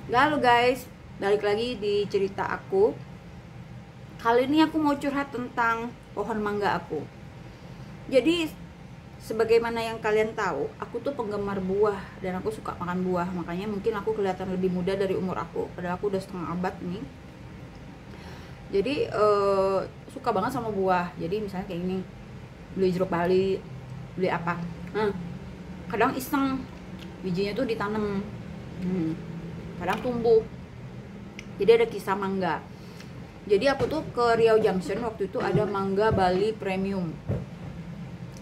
Halo guys, balik lagi di cerita aku. Kali ini aku mau curhat tentang pohon mangga aku. Jadi sebagaimana yang kalian tahu, aku tuh penggemar buah dan aku suka makan buah. Makanya mungkin aku kelihatan lebih muda dari umur aku, padahal aku udah setengah abad nih. Jadi suka banget sama buah. Jadi misalnya kayak gini, beli jeruk Bali, beli apa. Nah, kadang iseng bijinya tuh ditanam. Kadang tumbuh. Jadi ada kisah mangga. Jadi aku tuh ke Riau Junction waktu itu ada mangga Bali Premium.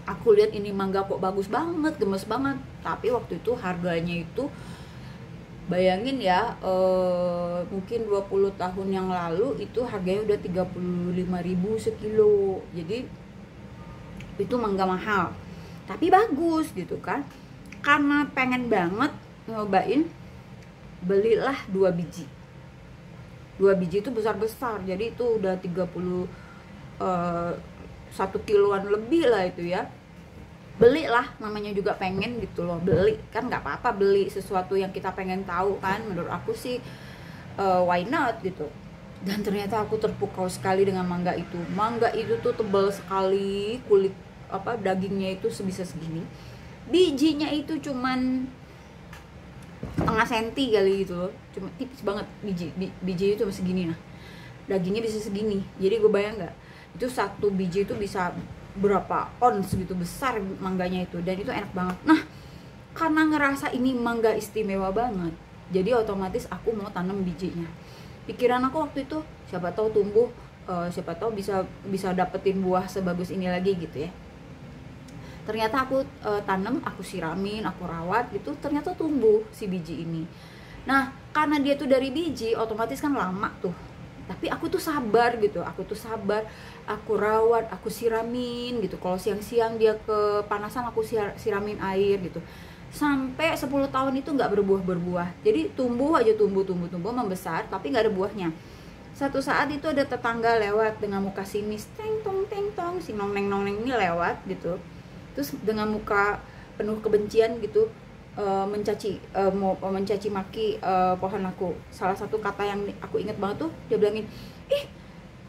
Aku lihat ini mangga kok bagus banget, gemes banget. Tapi waktu itu harganya itu bayangin ya, mungkin 20 tahun yang lalu itu harganya udah 35.000 sekilo. Jadi itu mangga mahal. Tapi bagus gitu kan. Karena pengen banget nyobain, belilah 2 biji. 2 biji itu besar-besar, jadi itu udah 1 kiloan lebih lah itu ya. Belilah, namanya juga pengen gitu loh, beli kan nggak apa-apa, beli sesuatu yang kita pengen tahu kan, menurut aku sih why not gitu. Dan ternyata aku terpukau sekali dengan mangga itu. Mangga itu tuh tebal sekali, kulit dagingnya itu sebisa segini, bijinya itu cuman setengah senti kali gitu loh, cuma tipis banget biji itu segini. Nah, dagingnya bisa segini. Jadi gue bayang nggak, itu satu biji itu bisa berapa ons gitu, besar mangganya itu, dan itu enak banget. Nah, karena ngerasa ini mangga istimewa banget, jadi otomatis aku mau tanam bijinya. Pikiran aku waktu itu, siapa tahu tumbuh, siapa tahu bisa dapetin buah sebagus ini lagi gitu ya. Ternyata aku tanam, aku siramin, aku rawat gitu, ternyata tumbuh si biji ini. Nah, karena dia tuh dari biji, otomatis kan lama tuh. Tapi aku tuh sabar gitu, aku rawat, aku siramin gitu. Kalau siang-siang dia kepanasan, aku siramin air gitu. Sampai 10 tahun itu nggak berbuah. Jadi tumbuh aja, tumbuh, membesar, tapi nggak ada buahnya. Satu saat itu ada tetangga lewat dengan muka sinis, teng tong, si nong neng ini lewat gitu. Terus dengan muka penuh kebencian gitu, mau mencaci maki pohon aku. Salah satu kata yang aku inget banget tuh, dia bilangin, ih,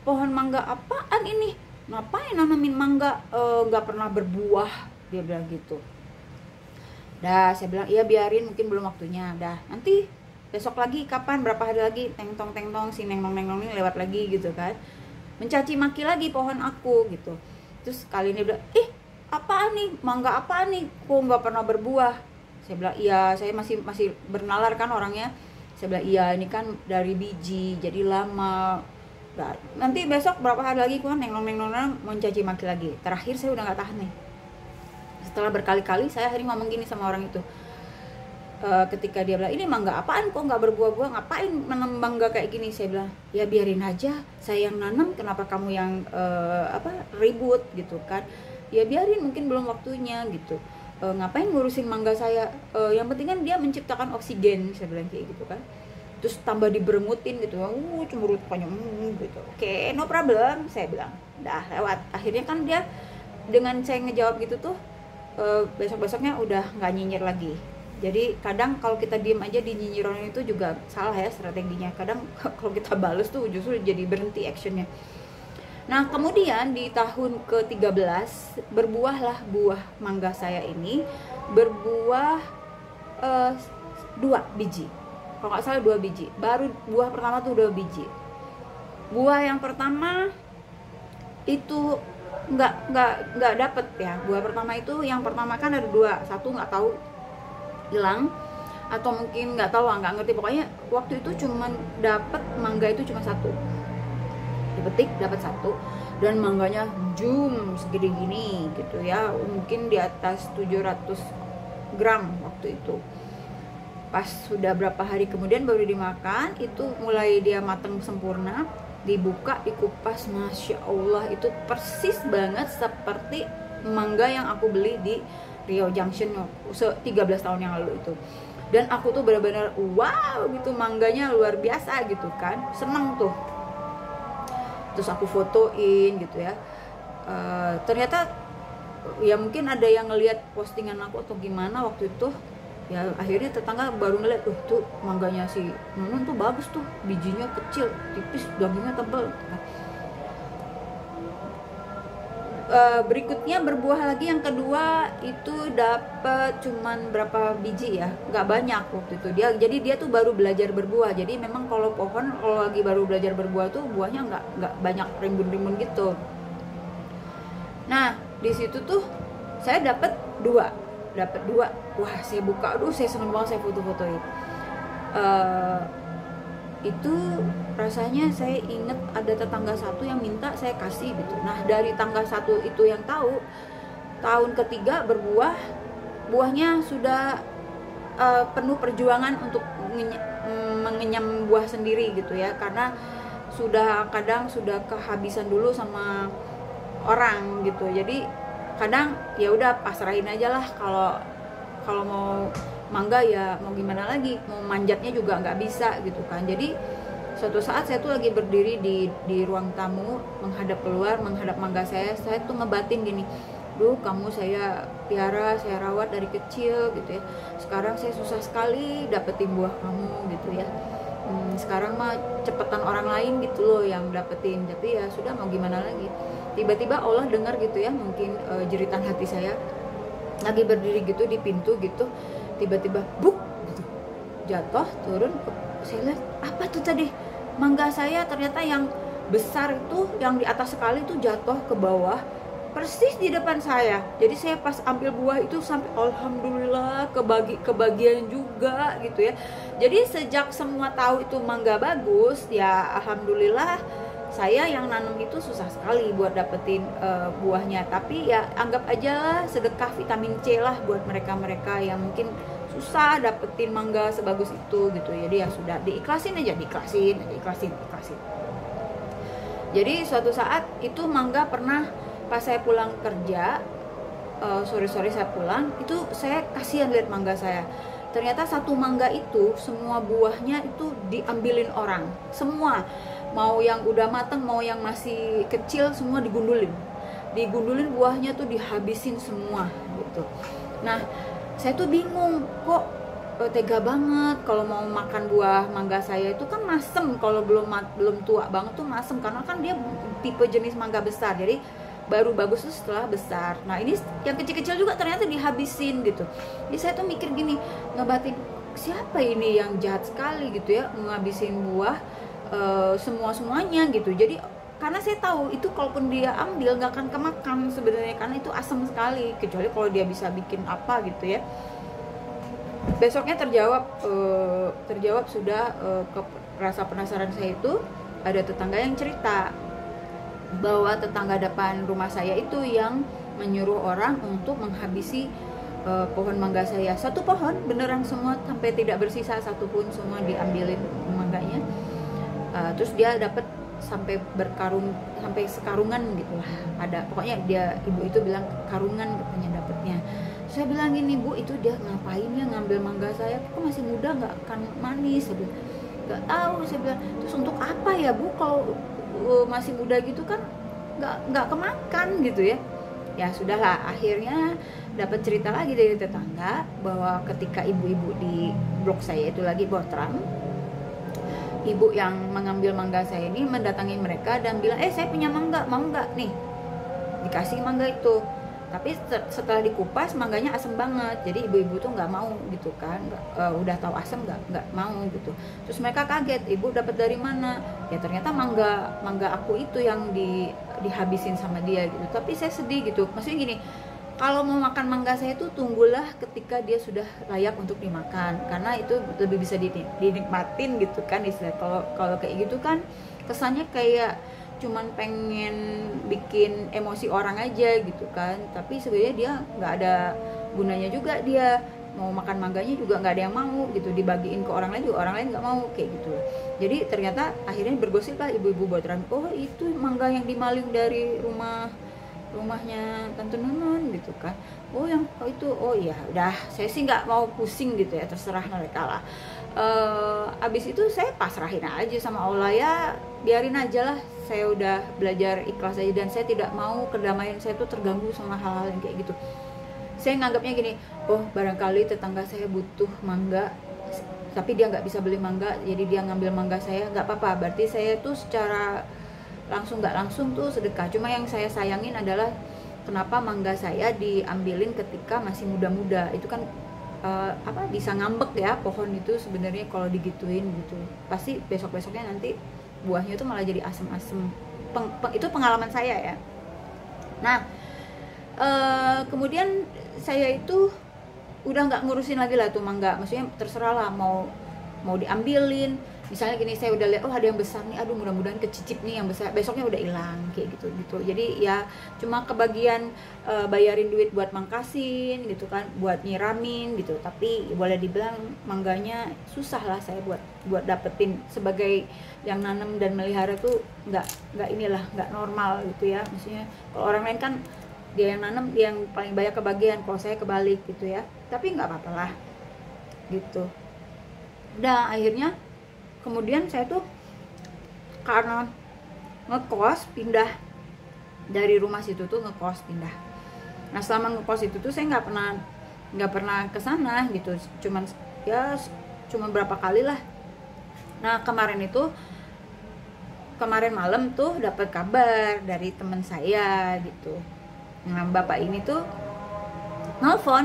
pohon mangga apaan ini, ngapain nanamin mangga, nggak pernah berbuah, dia bilang gitu. Dah, saya bilang iya biarin, mungkin belum waktunya. Dah, nanti besok lagi, kapan, berapa hari lagi, teng tong si neng nong ini lewat lagi gitu kan, mencaci maki lagi pohon aku gitu. Terus kali ini bilang, ih, apaan nih, mangga apaan nih, kok nggak pernah berbuah. Saya bilang iya, saya masih bernalar kan orangnya. Saya bilang iya, ini kan dari biji, jadi lama. Nah, nanti besok berapa hari lagi kan neng mencaci maki lagi. Terakhir saya udah nggak tahan nih. Setelah berkali-kali saya akhirnya ngomong gini sama orang itu. Ketika dia bilang, ini mangga apaan kok nggak berbuah-buah, ngapain menanam mangga kayak gini. Saya bilang, ya biarin aja, saya yang nanam, kenapa kamu yang ribut gitu kan. Ya biarin, mungkin belum waktunya gitu. Ngapain ngurusin mangga saya, yang penting kan dia menciptakan oksigen, saya bilang kayak gitu kan. Terus tambah diberemutin gitu, cemberut pokoknya gitu. Oke, no problem, saya bilang. Dah lewat. Akhirnya kan dia dengan saya ngejawab gitu tuh, besok-besoknya udah nggak nyinyir lagi. Jadi kadang kalau kita diem aja di nyinyiran itu juga salah ya strateginya. Kadang kalau kita bales tuh justru jadi berhenti actionnya. Nah, kemudian di tahun ke-13 berbuahlah buah mangga saya ini, berbuah 2 biji. Kalau nggak salah 2 biji. Baru buah pertama tuh 2 biji. Buah yang pertama itu nggak dapet ya. Buah pertama itu, yang pertama kan ada 2, satu nggak tahu hilang atau mungkin nggak tahu, nggak ngerti. Pokoknya waktu itu cuman dapet mangga itu cuma 1. Dipetik dapat 1, dan mangganya segede gini gitu ya, mungkin di atas 700 gram waktu itu. Pas sudah berapa hari kemudian baru dimakan, itu mulai dia matang sempurna, dibuka, dikupas, masya Allah, itu persis banget seperti mangga yang aku beli di Riau Junction 13 tahun yang lalu itu. Dan aku tuh benar-benar wow gitu, mangganya luar biasa gitu kan, seneng tuh. Terus aku fotoin gitu ya. Ternyata ya mungkin ada yang ngelihat postingan aku atau gimana waktu itu, Ya akhirnya tetangga baru ngeliat, tuh mangganya si Nunun tuh bagus tuh, bijinya kecil, tipis, dagingnya tebal. Berikutnya berbuah lagi yang kedua itu dapat cuman berapa biji ya, nggak banyak waktu itu jadi dia tuh baru belajar berbuah. Jadi memang kalau pohon kalau lagi baru belajar berbuah tuh buahnya nggak banyak rimbun-rimbun gitu. Nah di situ tuh saya dapat dua. Wah saya buka, aduh saya seneng banget, saya foto-fotoin. Itu rasanya saya inget ada tetangga satu yang minta saya kasih gitu. Nah dari tangga satu itu yang tahu, tahun ketiga berbuah, buahnya sudah penuh perjuangan untuk mengenyam buah sendiri gitu ya, karena kadang sudah kehabisan dulu sama orang gitu. Jadi kadang ya udah pasrahin aja lah, kalau mau mangga ya mau gimana lagi, mau manjatnya juga nggak bisa gitu kan. Jadi suatu saat saya tuh lagi berdiri di ruang tamu, menghadap keluar, menghadap mangga saya tuh ngebatin gini, duh kamu saya piara, saya rawat dari kecil gitu ya, sekarang saya susah sekali dapetin buah kamu gitu ya. Sekarang mah cepetan orang lain gitu loh yang dapetin, tapi ya sudah mau gimana lagi. Tiba-tiba Allah dengar gitu ya, mungkin jeritan hati saya, lagi berdiri gitu di pintu gitu, tiba-tiba buk gitu, jatuh turun. Saya lihat apa tuh tadi, mangga saya ternyata yang besar itu, yang di atas sekali itu jatuh ke bawah persis di depan saya. Jadi saya pas ambil buah itu sampai alhamdulillah kebagian juga gitu ya. Jadi sejak semua tahu itu mangga bagus ya, alhamdulillah saya yang nanam itu susah sekali buat dapetin buahnya. Tapi ya anggap aja lah sedekah vitamin C lah buat mereka-mereka yang mungkin susah dapetin mangga sebagus itu gitu. Jadi ya sudah, diikhlasin aja, diikhlasin. Jadi suatu saat itu mangga pernah pas saya pulang kerja, sore-sore saya pulang, itu saya kasihan lihat mangga saya. Ternyata satu mangga itu semua buahnya itu diambilin orang, semua. Mau yang udah matang, mau yang masih kecil, semua digundulin buahnya tuh, dihabisin semua gitu. Nah saya tuh bingung, kok tega banget kalau mau makan buah mangga saya itu kan masem, kalau belum tua banget tuh masem, karena kan dia tipe jenis mangga besar, jadi baru bagus tuh setelah besar. Nah ini yang kecil-kecil juga ternyata dihabisin gitu. Jadi saya tuh mikir gini, ngebatin siapa ini yang jahat sekali gitu ya, ngabisin buah semuanya gitu. Jadi karena saya tahu itu kalaupun dia ambil nggak akan kemakan sebenarnya, karena itu asam sekali, kecuali kalau dia bisa bikin apa gitu ya. Besoknya terjawab sudah ke rasa penasaran saya itu. Ada tetangga yang cerita bahwa tetangga depan rumah saya itu yang menyuruh orang untuk menghabisi pohon mangga saya. Satu pohon beneran semua, sampai tidak bersisa satupun, semua diambilin mangganya. Terus dia dapat sampai sekarungan gitulah, ada pokoknya ibu itu bilang karungan katanya dapatnya. Saya bilang gini, Bu, itu dia ngapain ya ngambil mangga saya, kok masih muda nggak akan manis? Saya bilang nggak tahu, saya bilang terus untuk apa ya Bu, kalau masih muda gitu kan nggak kemakan gitu ya. Ya sudahlah, akhirnya dapat cerita lagi dari tetangga bahwa ketika ibu-ibu di blok saya itu lagi botram, ibu yang mengambil mangga saya ini mendatangi mereka dan bilang, saya punya mangga, mau nggak nih? Dikasih mangga itu, tapi setelah dikupas mangganya asam banget. Jadi ibu-ibu tuh nggak mau gitu kan, udah tahu asam nggak mau gitu. Terus mereka kaget, ibu dapat dari mana? Ya ternyata mangga aku itu yang dihabisin sama dia gitu. Tapi saya sedih gitu, maksudnya gini, kalau mau makan mangga saya itu tunggulah ketika dia sudah layak untuk dimakan, karena itu lebih bisa dinikmatin gitu kan istilah. Kalau kayak gitu kan kesannya kayak cuman pengen bikin emosi orang aja gitu kan, tapi sebenarnya dia nggak ada gunanya juga. Dia mau makan mangganya juga nggak ada yang mau gitu, dibagiin ke orang lain juga orang lain nggak mau kayak gitu. Jadi ternyata akhirnya bergosip lah ibu-ibu botram, oh itu mangga yang dimaling dari rumahnya Tante Nunun gitu kan. Oh yang itu, oh ya udah, saya sih nggak mau pusing gitu ya, terserah mereka lah. Abis itu saya pasrahin aja sama Allah, ya biarin aja lah, saya udah belajar ikhlas aja, dan saya tidak mau kedamaian saya tuh terganggu sama hal-hal yang kayak gitu. saya nganggapnya gini, oh barangkali tetangga saya butuh mangga tapi dia nggak bisa beli mangga, jadi dia ngambil mangga saya, nggak apa-apa, berarti saya tuh secara langsung nggak langsung tuh sedekah. Cuma yang saya sayangin adalah kenapa mangga saya diambilin ketika masih muda-muda, itu kan bisa ngambek ya pohon itu sebenarnya kalau digituin gitu, pasti besok-besoknya nanti buahnya tuh malah jadi asem-asem. Itu pengalaman saya ya. Nah kemudian saya itu udah nggak ngurusin lagi lah tuh mangga, maksudnya terserah lah mau diambilin. Misalnya gini, saya udah lihat oh ada yang besar nih, aduh mudah-mudahan kecicip nih yang besar, besoknya udah hilang kayak gitu. Jadi ya cuma kebagian bayarin duit buat mangkasin gitu kan, buat nyiramin gitu. Tapi boleh dibilang mangganya susah lah saya buat dapetin. Sebagai yang nanam dan melihara tuh nggak normal gitu ya. Maksudnya kalau orang lain kan dia yang nanam, dia yang paling banyak kebagian, kalau saya kebalik gitu ya. Tapi nggak apa-apa lah gitu. Udah akhirnya kemudian saya tuh karena ngekos pindah dari rumah situ tuh, ngekos pindah. Nah selama ngekos itu tuh saya nggak pernah kesana gitu, cuma berapa kali lah. Nah kemarin malam tuh dapat kabar dari teman saya gitu. Nah bapak ini tuh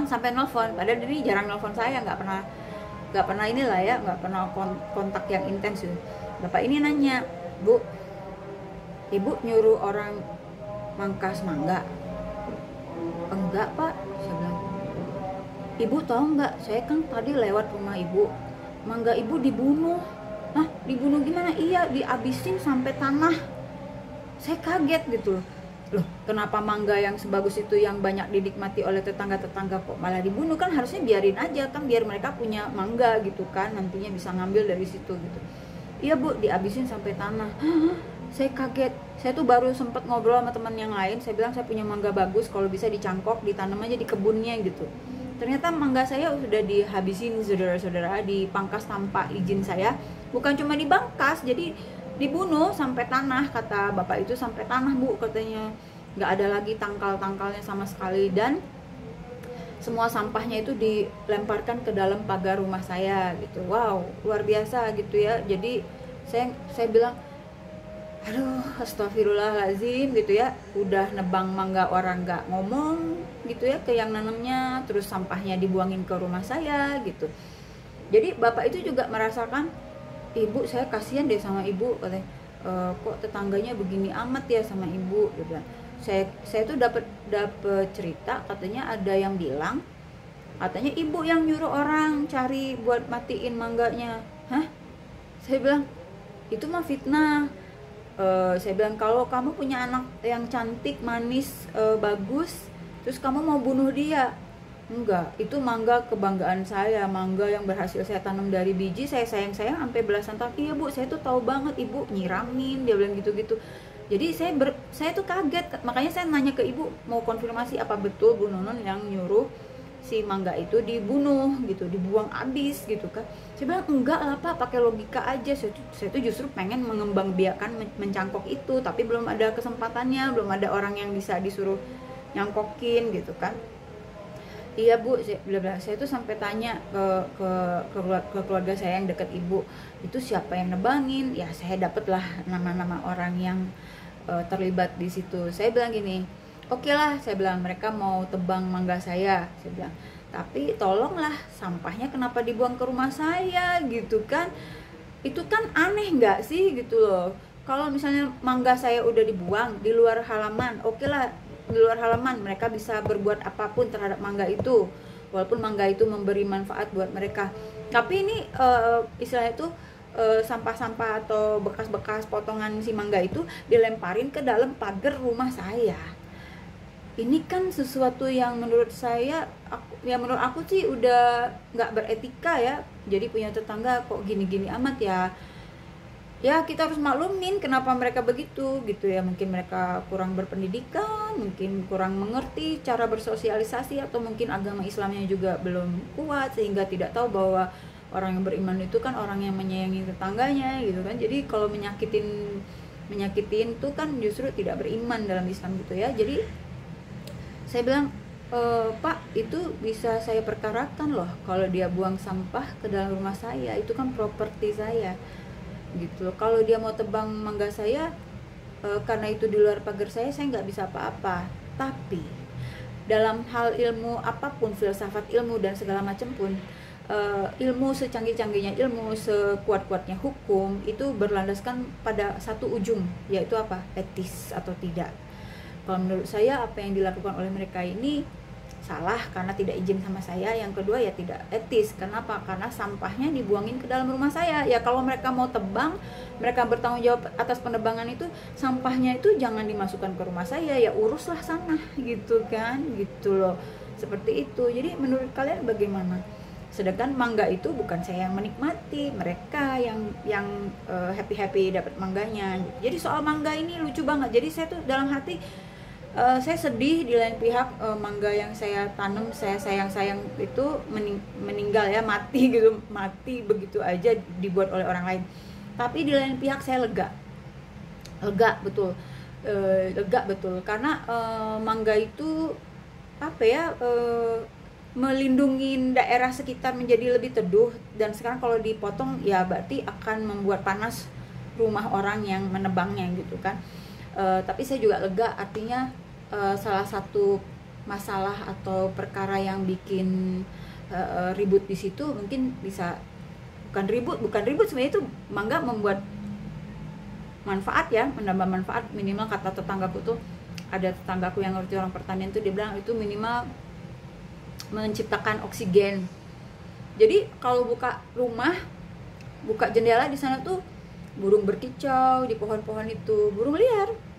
sampai nelfon, padahal ini jarang nelfon saya, nggak pernah inilah ya, nggak pernah kontak yang intens gitu. Bapak ini nanya, Bu, Ibu nyuruh orang mangkas mangga? Enggak Pak, saya bilang. Ibu tahu nggak, saya kan tadi lewat rumah Ibu, mangga Ibu dibunuh. Hah, dibunuh gimana? Iya, dihabisin sampai tanah. Saya kaget gitu loh, kenapa mangga yang sebagus itu, yang banyak dinikmati oleh tetangga-tetangga, kok malah dibunuh? Kan harusnya biarin aja kan, biar mereka punya mangga gitu kan, nantinya bisa ngambil dari situ gitu. Iya Bu, dihabisin sampai tanah. Saya kaget. Saya tuh baru sempet ngobrol sama teman yang lain, saya bilang saya punya mangga bagus, kalau bisa dicangkok, ditanam aja di kebunnya gitu. Ternyata mangga saya sudah dihabisin saudara-saudara, dipangkas tanpa izin saya. Bukan cuma dibangkas, jadi dibunuh sampai tanah, kata bapak itu, sampai tanah Bu katanya, nggak ada lagi tangkal-tangkalnya sama sekali, dan semua sampahnya itu dilemparkan ke dalam pagar rumah saya gitu. Wow, luar biasa gitu ya. Jadi saya bilang, aduh astagfirullahaladzim gitu ya, udah nebang mangga orang nggak ngomong gitu ya ke yang nanamnya, terus sampahnya dibuangin ke rumah saya gitu. Jadi bapak itu juga merasakan, Ibu saya kasihan deh sama Ibu katanya, kok tetangganya begini amat ya sama Ibu gitu. Saya tuh dapat cerita, katanya ada yang bilang katanya Ibu yang nyuruh orang cari buat matiin mangganya. Hah? Saya bilang itu mah fitnah. Saya bilang kalau kamu punya anak yang cantik, manis, bagus, terus kamu mau bunuh dia? Enggak, itu mangga kebanggaan saya, mangga yang berhasil saya tanam dari biji, saya sayang-sayang sampai belasan tahun. Iya Bu, saya tuh tahu banget Ibu nyiramin, dia bilang gitu-gitu. Jadi saya tuh kaget, makanya saya nanya ke Ibu, mau konfirmasi apa betul Bu Nonon yang nyuruh si mangga itu dibunuh gitu, dibuang habis gitu kan. Saya bilang enggak lah Pak, pakai logika aja. Saya tuh justru pengen mengembangbiakan mencangkok itu, tapi belum ada kesempatannya, belum ada orang yang bisa disuruh nyangkokin gitu kan. Iya Bu, saya tuh sampai tanya ke keluarga saya yang dekat Ibu, itu siapa yang nebangin? Ya saya dapatlah nama-nama orang yang terlibat di situ. Saya bilang gini, oke lah, saya bilang mereka mau tebang mangga saya bilang, tapi tolonglah sampahnya kenapa dibuang ke rumah saya gitu kan? Itu kan aneh nggak sih gitu loh. Kalau misalnya mangga saya udah dibuang di luar halaman, oke lah, di luar halaman mereka bisa berbuat apapun terhadap mangga itu, walaupun mangga itu memberi manfaat buat mereka. Tapi ini istilahnya itu sampah-sampah atau bekas-bekas potongan si mangga itu dilemparin ke dalam pagar rumah saya. Ini kan sesuatu yang menurut menurut aku sih udah nggak beretika ya. Jadi punya tetangga kok gini-gini amat ya. Ya kita harus maklumin kenapa mereka begitu gitu ya. Mungkin mereka kurang berpendidikan, mungkin kurang mengerti cara bersosialisasi, atau mungkin agama Islamnya juga belum kuat sehingga tidak tahu bahwa orang yang beriman itu kan orang yang menyayangi tetangganya gitu kan. Jadi kalau menyakitin itu kan justru tidak beriman dalam Islam gitu ya. Jadi saya bilang Pak, itu bisa saya perkarakan loh kalau dia buang sampah ke dalam rumah saya, itu kan properti saya gitu loh. Kalau dia mau tebang mangga saya, karena itu di luar pagar saya nggak bisa apa-apa. Tapi dalam hal ilmu apapun, filsafat ilmu dan segala macam pun, ilmu secanggih-canggihnya ilmu, sekuat-kuatnya hukum, itu berlandaskan pada satu ujung, yaitu apa? Etis atau tidak. Kalau menurut saya apa yang dilakukan oleh mereka ini salah karena tidak izin sama saya. Yang kedua ya tidak etis. Kenapa? Karena sampahnya dibuangin ke dalam rumah saya. Ya kalau mereka mau tebang, mereka bertanggung jawab atas penebangan itu, sampahnya itu jangan dimasukkan ke rumah saya, ya uruslah sana gitu kan, gitu loh. Seperti itu. Jadi menurut kalian bagaimana? Sedangkan mangga itu bukan saya yang menikmati, mereka yang happy dapat mangganya. Jadi soal mangga ini lucu banget. Jadi saya tuh dalam hati, saya sedih. Di lain pihak, mangga yang saya tanam, saya sayang itu meninggal ya, mati gitu, mati begitu aja dibuat oleh orang lain. Tapi di lain pihak saya lega betul, lega betul karena mangga itu apa ya, melindungi daerah sekitar menjadi lebih teduh. Dan sekarang kalau dipotong ya berarti akan membuat panas rumah orang yang menebangnya gitu kan. Tapi saya juga lega, artinya salah satu masalah atau perkara yang bikin ribut di situ mungkin bisa, bukan ribut sebenarnya, itu mangga membuat manfaat ya, menambah manfaat. Minimal kata tetanggaku tuh, ada tetanggaku yang ngerti orang pertanian tuh, dia bilang itu minimal menciptakan oksigen. Jadi kalau buka rumah, buka jendela di sana tuh burung berkicau di pohon-pohon itu, burung liar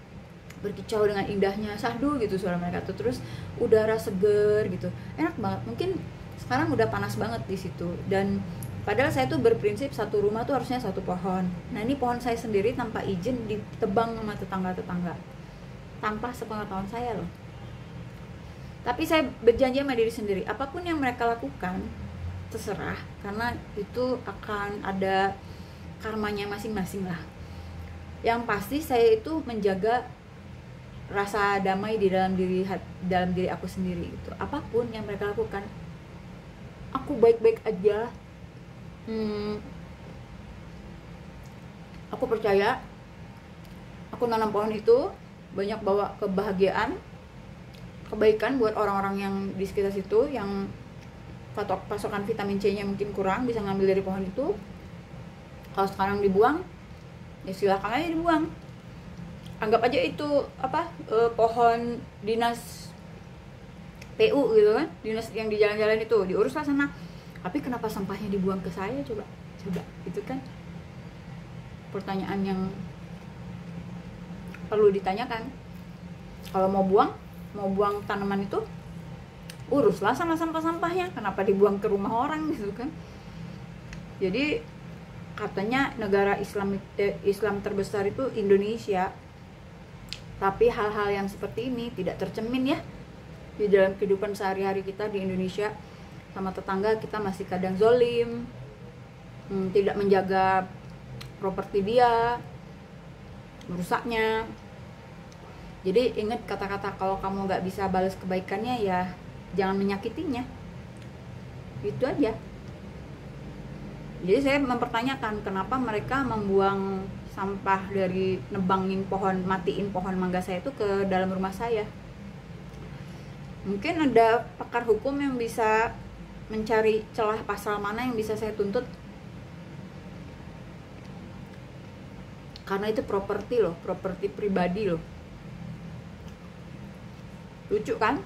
berkicau dengan indahnya, sahdu gitu suara mereka tuh. Terus udara seger gitu, enak banget. Mungkin sekarang udah panas banget di situ. Dan padahal saya tuh berprinsip satu rumah tuh harusnya satu pohon. Nah ini pohon saya sendiri tanpa izin ditebang sama tetangga-tetangga, tanpa sepengetahuan saya loh. Tapi saya berjanji sama diri sendiri, apapun yang mereka lakukan terserah, karena itu akan ada karmanya masing-masing lah. Yang pasti saya itu menjaga rasa damai di dalam diri aku sendiri gitu. Apapun yang mereka lakukan, aku baik-baik aja. Aku percaya aku nanam pohon itu banyak bawa kebahagiaan, kebaikan buat orang-orang yang di sekitar situ, yang pasokan vitamin C nya mungkin kurang, bisa ngambil dari pohon itu. Kalau sekarang dibuang, ya silakan aja dibuang. Anggap aja itu pohon dinas PU gitu kan, dinas yang di jalan-jalan itu, diuruslah sana. Tapi kenapa sampahnya dibuang ke saya, coba itu kan pertanyaan yang perlu ditanyakan. Kalau mau buang tanaman itu, uruslah sama sampah-sampahnya, kenapa dibuang ke rumah orang gitu kan. Jadi katanya negara Islam terbesar itu Indonesia, tapi hal-hal yang seperti ini tidak tercermin ya di dalam kehidupan sehari-hari kita di Indonesia. Sama tetangga kita masih kadang zolim, tidak menjaga properti dia, merusaknya. Jadi ingat kata-kata, kalau kamu nggak bisa balas kebaikannya, ya jangan menyakitinya. Itu aja. Jadi saya mempertanyakan kenapa mereka membuang sampah dari nebangin pohon, matiin pohon mangga saya itu ke dalam rumah saya. Mungkin ada pakar hukum yang bisa mencari celah pasal mana yang bisa saya tuntut, karena itu properti loh, properti pribadi loh. Lucu kan?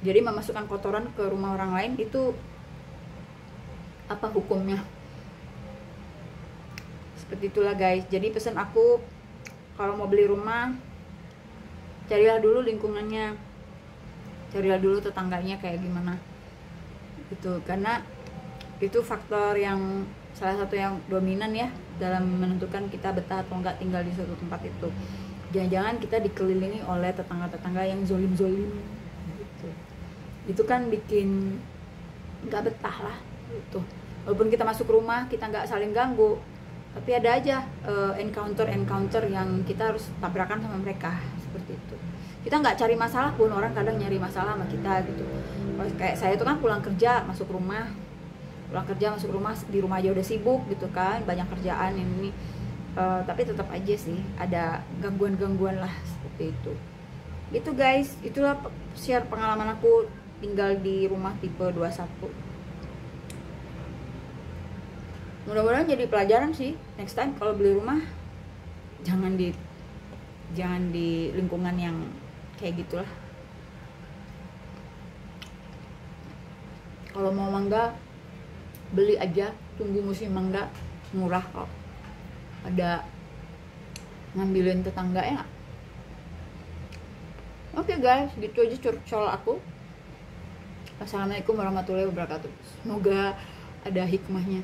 Jadi memasukkan kotoran ke rumah orang lain itu apa hukumnya? Seperti itulah guys. Jadi pesan aku, kalau mau beli rumah, carilah dulu lingkungannya, carilah dulu tetangganya kayak gimana gitu. Karena itu faktor yang salah satu yang dominan ya dalam menentukan kita betah atau enggak tinggal di suatu tempat itu. Jangan-jangan kita dikelilingi oleh tetangga-tetangga yang zolim-zolim gitu. Itu kan bikin nggak betah lah gitu. Walaupun kita masuk rumah, kita nggak saling ganggu, tapi ada aja encounter yang kita harus tabrakan sama mereka, seperti itu. Kita nggak cari masalah pun orang kadang nyari masalah sama kita gitu. Kayak saya tuh kan pulang kerja masuk rumah, di rumah aja udah sibuk gitu kan, banyak kerjaan ini. Tapi tetap aja sih ada gangguan-gangguan lah seperti itu. Itu guys, itulah share pengalaman aku tinggal di rumah tipe 21. Mudah-mudahan jadi pelajaran sih, next time kalau beli rumah jangan di lingkungan yang kayak gitulah. Kalau mau mangga beli aja, tunggu musim mangga, murah kok. Ada ngambilin tetangga ya. Oke guys, gitu aja curcol aku. Assalamualaikum warahmatullahi wabarakatuh. Semoga ada hikmahnya.